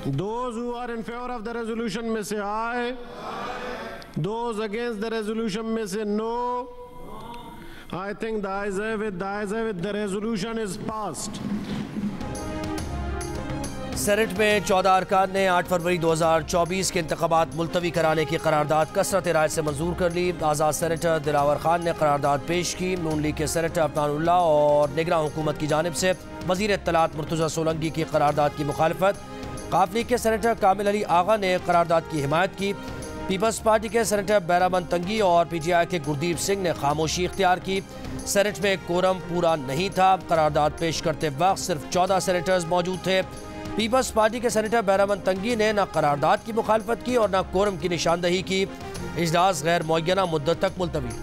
Those who are in favor of the resolution may say aye. Those against the resolution may say no. I think the ayes have it. The ayes have it. The resolution is passed. Senate में 14 अरकान ने 8 फरवरी 2024 के इंतखाबात मुलतवी कराने की करारदाद कसरत राय से मंजूर कर ली। आज़ाद सेनेटर दिलावर खान ने करारदाद पेश की। नून लीग के सेनेटर अफनानुल्लाह और निगरान हुकूमत की जानिब से वज़ीर इत्तलात मुर्तज़ा सोलंकी की करारदाद की मुखालफत। काफ लीग के सेनेटर कामिल अली आगा ने करारदाद की हिमायत की। पीपल्स पार्टी के सेनेटर बैरामन तंगी और PTI के गुरदीप सिंह ने खामोशी इख्तियार की। सेनेट में कोरम पूरा नहीं था। करारदाद पेश करते वक्त सिर्फ 14 सेनेटर्स मौजूद थे। पीपल्स पार्टी के सेनेटर बैरामन तंगी ने न करारदाद की मुखालफत की और न कोरम की निशानदही की। इजलास गैर मुअय्यना मुद्दत तक मुलतवी।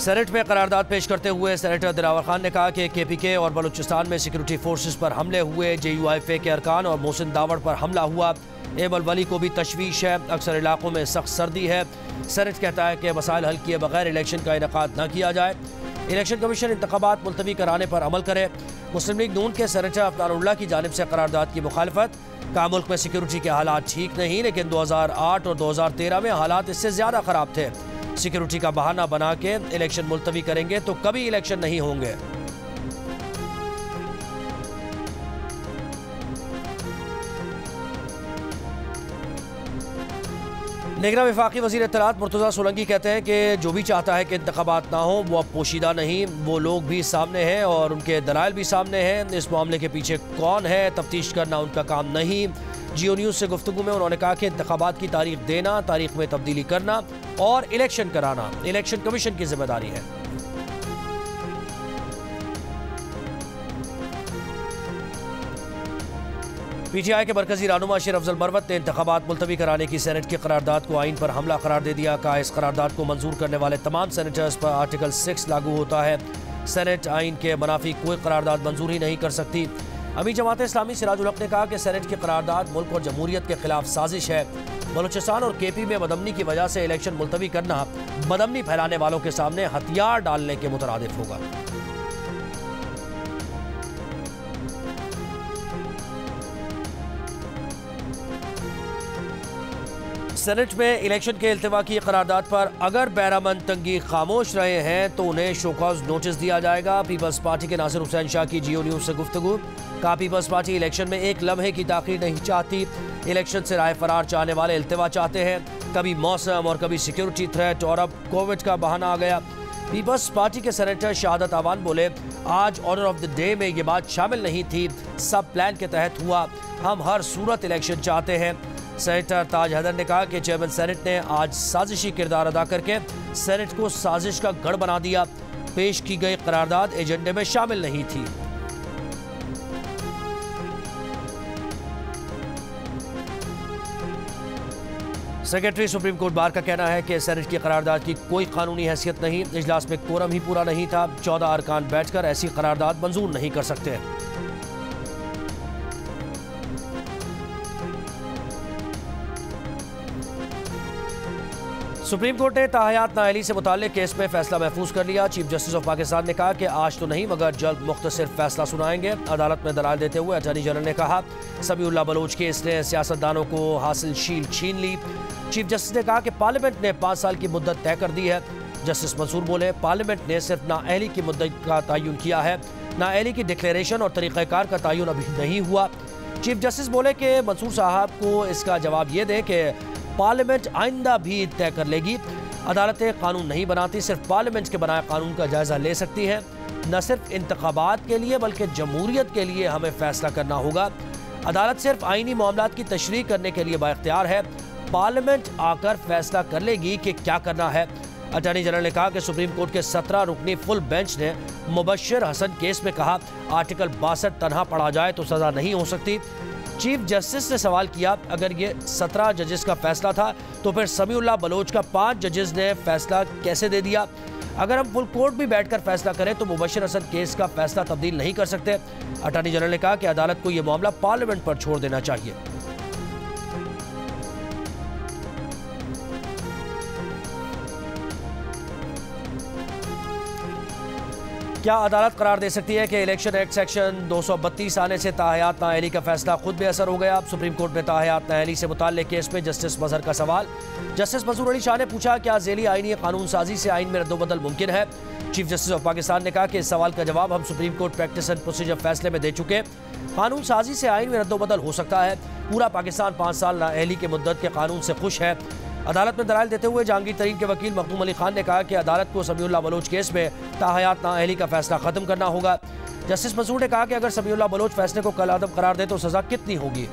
सेनेट में करारदाद पेश करते हुए सेनेटर दिलावर खान ने कहा कि KPK और बलूचिस्तान में सिक्योरिटी फोर्सेस पर हमले हुए। JUIFA के अरकान और मोहसिन दावड़ पर हमला हुआ। एबल वली को भी तशवीश है। अक्सर इलाकों में सख्त सर्दी है। सेनेट कहता है कि मसाइल हल किए बगैर इलेक्शन का इनेकाद न किया जाए। इलेक्शन कमीशन इंतखाबात मुलतवी कराने पर अमल करे। मुस्लिम लीग नून के सेनेटर अफनानुल्लाह की जानिब से करारदाद की मुखालफत। कहा मुल्क में सिक्योरिटी के हालात ठीक नहीं, लेकिन 2008 और 2013 में हालात इससे ज़्यादा ख़राब थे। सिक्योरिटी का बहाना बना के इलेक्शन मुलतवी करेंगे तो कभी इलेक्शन नहीं होंगे। निगरान वफाकी वज़ीर इत्तलात मुर्तज़ा सोलंकी कहते हैं कि जो भी चाहता है कि इंतखाबात ना हो वो अब पोशीदा नहीं, वो लोग भी सामने हैं और उनके दलाइल भी सामने हैं। इस मामले के पीछे कौन है तफ्तीश करना उनका काम नहीं। जियो न्यूज़ से गुफ्तगू में उन्होंने कहा कि इंतखाबात की तारीख देना, तारीख में तब्दीली करना और इलेक्शन कराना इलेक्शन कमीशन की जिम्मेदारी है। PTI के मरकजी रहनुमा शेर अफजल मरवत ने इंतखाबात मुलतवी कराने की सेनेट की करारदाद को आइन पर हमला करार दे दिया। कहा इस करारदाद को मंजूर करने वाले तमाम सेनेटर्स पर आर्टिकल 6 लागू होता है। सेनेट आइन के मुनाफी कोई करारदाद मंजूर ही नहीं कर सकती। अमीर जमात इस्लामी सिराजुल हक ने कहा कि सेनेट की करारदाद मुल्क और जमहूरियत के खिलाफ साजिश है। बलूचिस्तान और KP में बदमनी की वजह से इलेक्शन मुलतवी करना बदमनी फैलाने वालों के सामने हथियार डालने के मुतरादिफ होगा। सेनेट में इलेक्शन के इल्तिवा की करारदाद पर अगर बैरामन तंगी खामोश रहे हैं तो उन्हें शोकॉज नोटिस दिया जाएगा। पीपल्स पार्टी के नासिर हुसैन शाह की जियो न्यूज़ से गुफ्तगू। कहा पीपल्स पार्टी इलेक्शन में एक लम्हे की ताख़ीर नहीं चाहती। इलेक्शन से राय फरार चाहने वाले इल्तिवा चाहते हैं। कभी मौसम और कभी सिक्योरिटी थ्रेट और अब कोविड का बहाना आ गया। पीपल्स पार्टी के सेनेटर शहादत आवान बोले आज ऑर्डर ऑफ द डे में ये बात शामिल नहीं थी, सब प्लान के तहत हुआ। हम हर सूरत इलेक्शन चाहते हैं। सेनेटर ताज हैदर ने कहा कि चेयरमैन सेनेट ने आज साजिशी किरदार अदा करके सेनेट को साजिश का गढ़ बना दिया। पेश की गई करारदाद एजेंडे में शामिल नहीं थी। सेक्रेटरी सुप्रीम कोर्ट बार का कहना है कि सेनेट की करारदाद की कोई कानूनी हैसियत नहीं। इजलास में कोरम ही पूरा नहीं था। 14 अरकान बैठकर ऐसी करारदाद मंजूर नहीं कर सकते। सुप्रीम कोर्ट ने ताहयात नाअहली से मुताल्लिक केस में फैसला महफूज कर लिया। चीफ जस्टिस ऑफ पाकिस्तान ने कहा कि आज तो नहीं मगर जल्द मुख्तसर फैसला सुनाएंगे। अदालत में दलाल देते हुए अटॉर्नी जनरल ने कहा समीउल्लाह बलोच केस ने सियासतदानों को हासिल शील्ड छीन ली। चीफ जस्टिस ने कहा कि पार्लियामेंट ने 5 साल की मुद्दत तय कर दी है। जस्टिस मंसूर बोले पार्लियामेंट ने सिर्फ नाअहली की मुद्दत का तयन किया है, नाअहली की डिक्लेरेशन और तरीक़ाकार का तयन अभी नहीं हुआ। चीफ जस्टिस बोले कि मंसूर साहब को इसका जवाब ये दें कि पार्लियामेंट आइंदा भी तय कर लेगी। अदालतें कानून नहीं बनाती, सिर्फ पार्लियामेंट के बनाए कानून का जायजा ले सकती हैं। न सिर्फ इंतखाबात के लिए बल्कि जमहूरियत के लिए हमें फैसला करना होगा। अदालत सिर्फ आईनी मामलात की तशरीह करने के लिए बाइख्तियार है। पार्लियामेंट आकर फैसला कर लेगी कि क्या करना है। अटॉर्नी जनरल ने कहा कि सुप्रीम कोर्ट के 17 रुकनी फुल बेंच ने मुबश्शिर हसन केस में कहा आर्टिकल 62 तनहा पढ़ा जाए तो सजा नहीं हो सकती। चीफ जस्टिस ने सवाल किया अगर ये 17 जजेस का फैसला था तो फिर समीउल्लाह बलोच का 5 जजेस ने फैसला कैसे दे दिया। अगर हम फुल कोर्ट भी बैठकर फैसला करें तो मुबश्शिर हसन केस का फैसला तब्दील नहीं कर सकते। अटॉर्नी जनरल ने कहा कि अदालत को यह मामला पार्लियामेंट पर छोड़ देना चाहिए। क्या अदालत करार दे सकती है कि इलेक्शन एक्ट सेक्शन 232 आने से ताहयात नाअहली का फैसला खुद बेअसर हो गया? सुप्रीम कोर्ट में ताहयात नाअहली से मुताल्लिक केस में जस्टिस मजहर का सवाल। जस्टिस मंसूर अली शाह ने पूछा, क्या झेली आईनी कानून साजी से आइन में रद्दोबदल मुमकिन है? चीफ जस्टिस ऑफ पाकिस्तान ने कहा कि इस सवाल का जवाब हम supreme court practice and procedure फैसले में दे चुके। कानून साजी से आइन में रद्दोबदल हो सकता है। पूरा पाकिस्तान 5 साल नाअहली के मुद्दत के कानून से खुश है। अदालत में दलाइल देते हुए जहांगीर तरीन के वकील मखदूम अली खान ने कहा कि अदालत को समीउल्लाह बलोच केस में ताहयात नाअहली का फैसला खत्म करना होगा। जस्टिस मंसूर ने कहा कि अगर समीउल्लाह बलोच फैसले को कलअदम करार दे तो सजा कितनी होगी?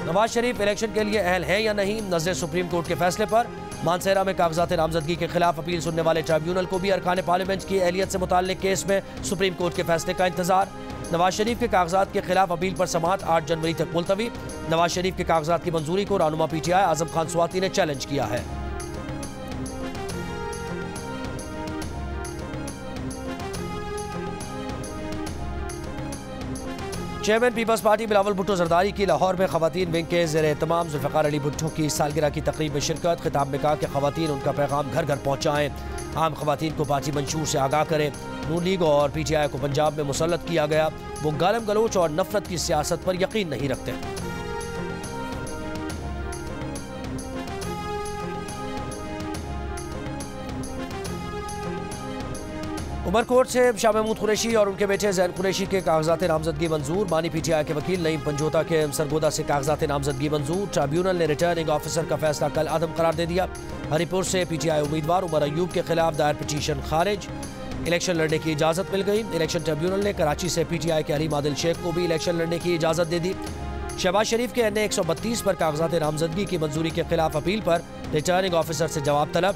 नवाज शरीफ इलेक्शन के लिए अहल है या नहीं, नजर सुप्रीम कोर्ट के फैसले पर। मानसेरा में कागजात नामजदगी के खिलाफ अपील सुनने वाले ट्राइब्यूनल को भी अरकान पार्लियामेंट की अहलियत से मुताल्लिक केस में सुप्रीम कोर्ट के फैसले का इंतजार। नवाज शरीफ के कागजात के खिलाफ अपील पर समाअत 8 जनवरी तक मुलतवी। नवाज शरीफ के कागजात की मंजूरी को रहनुमा PTI आजम खान स्वाति ने चैलेंज किया है। चेयरमैन पीपल्स पार्टी बिलावल भुट्टो जरदारी की लाहौर में खवातीन विंग के ज़ेर एहतमाम जुल्फ़िकार अली भुट्टो की सालगिरह की तकरीब में शिरकत। खिताब में कहा कि खवातीन उनका पैगाम घर घर पहुँचाएँ, आम खवातीन को पार्टी मंशूर से आगाह करें। नून लीग और PTI को पंजाब में मुसल्लत किया गया। वो गालम गलोच और नफरत की सियासत पर यकीन नहीं रखते। उमरकोट से शाह महमूद कुरैशी और उनके बेटे जैन कुरैशी के कागजात नामजदगी मंजूर। बानी PTI के वकील नईम पंजोता के सरगोदा से कागजात नामजदगी मंजूर। ट्राइब्यूनल ने रिटर्निंग ऑफिसर का फैसला कल अदम करार दे दिया। हरीपुर से PTI उम्मीदवार उमर अयूब के खिलाफ दायर पिटीशन खारिज। इलेक्शन लड़ने की इजाज़त मिल गई। इलेक्शन ट्रिब्यूनल ने कराची से PTI के अलीम आदिल शेख को भी इलेक्शन लड़ने की इजाज़त दे दी। शहबाज शरीफ के NA 132 पर कागजात नामजदगी की मंजूरी के खिलाफ अपील पर रिटर्निंग ऑफिसर से जवाब तलब।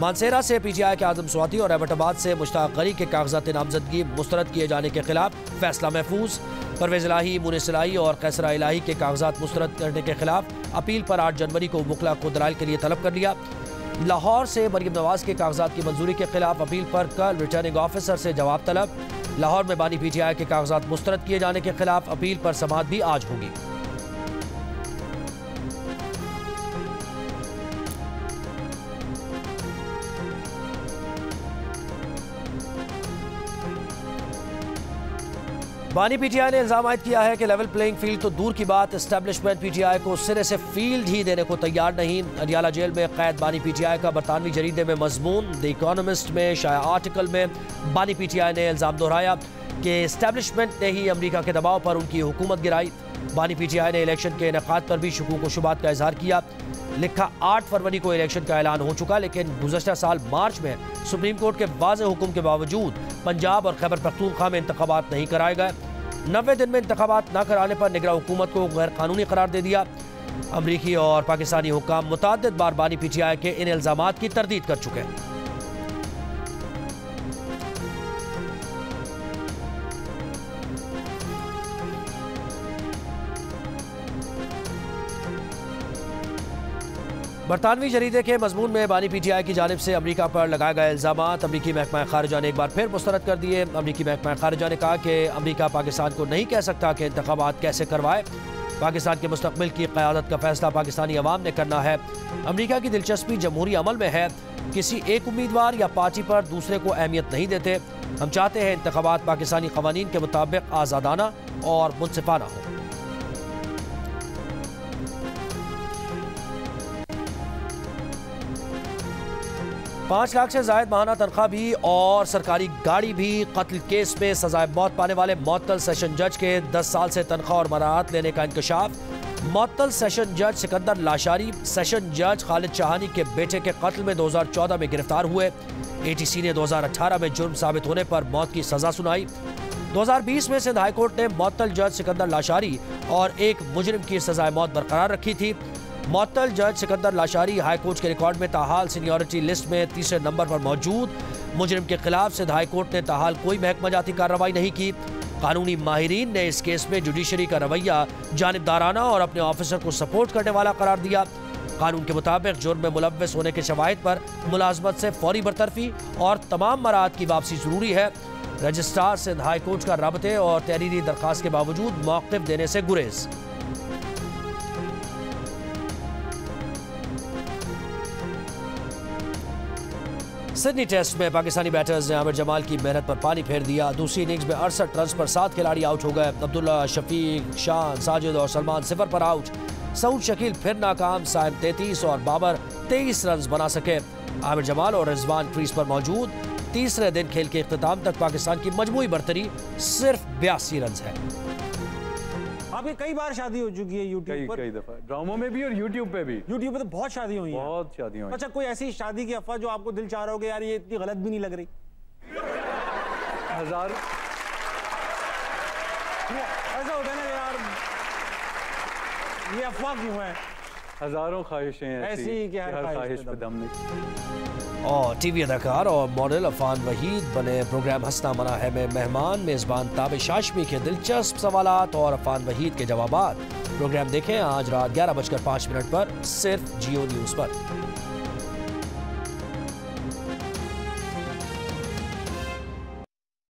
मानसेरा से PTI के आजम स्वाति और एबटाबाद से मुश्ताक गनी के कागजात नामजदगी मुस्तरद किए जाने के खिलाफ फैसला महफूज। परवेज इलाही, मुनिस इलाही और कैसरा इलाही के कागजात मुस्तरद करने के खिलाफ अपील पर 8 जनवरी को मुखला को दलाइल के लिए तलब कर लिया। लाहौर से मरियम नवाज के कागजात की मंजूरी के खिलाफ अपील पर कल रिटर्निंग ऑफिसर से जवाब तलब। लाहौर में बानी PTI के कागजात मुस्तरद किए जाने के खिलाफ अपील पर समाअत भी आज होगी। बानी PTI ने इल्जाम आयद किया है कि लेवल प्लेइंग फील्ड तो दूर की बात, एस्टेब्लिशमेंट PTI को सिरे से फील्ड ही देने को तैयार नहीं। अडियाला जेल में कैद बानी PTI का बरतानवी जरीदे में मजमून। द इकोनॉमिस्ट में शाया आर्टिकल में बानी PTI ने इल्जाम दोहराया कि एस्टेब्लिशमेंट ने ही अमरीका के दबाव पर उनकी हुकूमत गिराई। बानी PTI ने इलेक्शन के इनेकाद पर भी शकूक व शुबात का इजहार किया। लिखा 8 फरवरी को इलेक्शन का ऐलान हो चुका, लेकिन गुज़श्ता साल मार्च में सुप्रीम कोर्ट के वाज़ेह हुक्म के बावजूद पंजाब और खैबर पख्तूनख्वा में इंतखाबात नहीं कराए गए। 90 दिन में इंतखाबात न कराने पर निगरान हुकूमत को गैर कानूनी करार दे दिया। अमरीकी और पाकिस्तानी हुक्काम मुतअद्दिद बार बानी PTI के इन इल्जामात की तरदीद कर चुके हैं। बरतानवी जरीदे के मजमून में बानी PTI की जानिब से अमरीका पर लगाए गए इल्जामात अमरीकी महकमा खारिजा ने एक बार फिर मुस्तरद कर दिए। अमरीकी महकमा खारिजा ने कहा कि अमरीका पाकिस्तान को नहीं कह सकता कि इंतखाबात कैसे करवाए। पाकिस्तान के मुस्तकबिल की क़यादत का फैसला पाकिस्तानी अवाम ने करना है। अमरीका की दिलचस्पी जमहूरी अमल में है, किसी एक उम्मीदवार या पार्टी पर दूसरे को अहमियत नहीं देते। हम चाहते हैं इंतखाबात पाकिस्तानी क़वानीन के मुताबिक आज़ादाना और मुनसिफाना हो। पाँच लाख से जायद माहाना तनख्वाह भी और सरकारी गाड़ी भी। कत्ल केस में सजाए मौत पाने वाले मुअत्तल सेशन जज के 10 साल से तनख्वाह और मराहत लेने का इंकशाफ। मुअत्तल सेशन जज सिकंदर लाशारी सेशन जज खालिद चाहानी के बेटे के कत्ल में 2014 में गिरफ्तार हुए। ATC ने 2018 में जुर्म साबित होने पर मौत की सजा सुनाई। 2020 में सिंध हाई कोर्ट ने मुअत्तल जज सिकंदर लाशारी और एक मुजरिम की सजाए मौत बरकरार रखी थी। मुअत्तल जज सिकंदर लाशारी हाई कोर्ट के रिकॉर्ड में ताहाल सीनियरिटी लिस्ट में तीसरे नंबर पर मौजूद। मुजरिम के खिलाफ सिंध हाई कोर्ट ने ताहाल कोई महकमा जाती कार्रवाई नहीं की। कानूनी माहिरीन ने इस केस में जुडिशरी का रवैया जानिबदाराना और अपने ऑफिसर को सपोर्ट करने वाला करार दिया। कानून के मुताबिक जुर्म में मुलव्वस होने के शवाहिद पर मुलाजमत से फौरी बरतरफी और तमाम मराहत की वापसी जरूरी है। रजिस्ट्रार सिंध हाई कोर्ट का राबते और तहरीरी दरखास्त के बावजूद मौक़िफ़ देने से गुरेज। सिडनी टेस्ट में पाकिस्तानी बैटर्स ने आमिर जमाल की मेहनत पर पानी फेर दिया। दूसरी इनिंग्स में 68 रन पर 7 खिलाड़ी आउट हो गए। अब्दुल्ला, शफीक, शान, साजिद और सलमान 0 पर आउट। सऊद शकील फिर नाकाम। साहिब 33 और बाबर 23 रन बना सके। आमिर जमाल और रिजवान क्रीज पर मौजूद। तीसरे दिन खेल के इख्तिताम तक पाकिस्तान की मजमूई बरतरी सिर्फ 82 रन है। आपकी कई बार शादी हो चुकी है यूट्यूब पर, कई दफा ड्रामों में भी और यूट्यूब पे भी। यूट्यूब पे तो बहुत शादी हुई है। बहुत शादियां हुई। अच्छा, कोई ऐसी शादी की अफवाह जो आपको दिल चाह रहा हो कि यार ये इतनी गलत भी नहीं लग रही? हजार ऐसा होता है ना यार, ये अफवाह क्यों है? हजारों ख्वाहिशें ऐसी कि हर ख्वाहिश पे दम नहीं। और टीवी अदाकार और मॉडल अफान वहीद बने प्रोग्राम हंसना मना है में मेहमान। मेजबान ताबिश हाशमी के दिलचस्प सवालात और अफान वहीद के जवाबात। प्रोग्राम देखें आज रात 11:05 पर सिर्फ जियो न्यूज़ पर।